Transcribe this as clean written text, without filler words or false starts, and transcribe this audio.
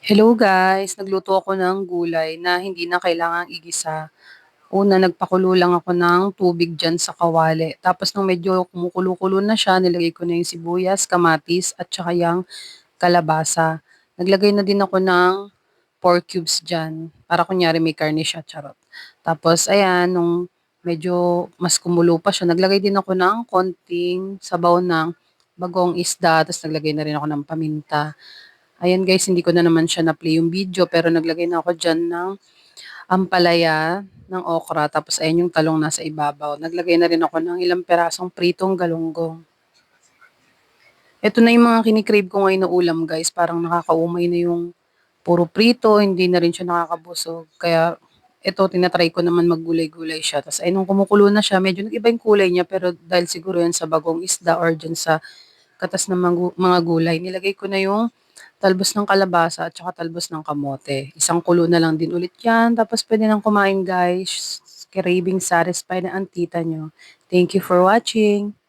Hello guys, nagluto ako ng gulay na hindi na kailangang igisa. Una, nagpakulo lang ako ng tubig dyan sa kawali. Tapos nung medyo kumukulo-kulo na siya, nilagay ko na yung sibuyas, kamatis, at saka yung kalabasa. Naglagay na din ako ng pork cubes dyan, para kunyari may karne siya, charot. Tapos ayan, nung medyo mas kumulo pa siya, naglagay din ako ng konting sabaw ng bagong isda, tapos naglagay na rin ako ng paminta. Ayan guys, hindi ko na naman siya na-play yung video pero naglagay na ako diyan ng ampalaya, ng okra, tapos ayan yung talong nasa ibabaw. Naglagay na rin ako ng ilang perasong pritong galunggong. Ito na yung mga kini-crave ko ngayon na ulam guys, parang nakakaumay na yung puro prito, hindi na rin siya nakakabusog. Kaya ito, tinatry ko naman maggulay-gulay siya. Tapos ay nung kumukulo na siya, medyo nag-iba yung kulay niya pero dahil siguro yan sa bagong isda or dyan sa katas ng mga gulay, nilagay ko na yung talbos ng kalabasa at saka talbos ng kamote. Isang kulo na lang din ulit yan. Tapos pwede nang kumain guys. Craving satisfied na ang tita nyo. Thank you for watching.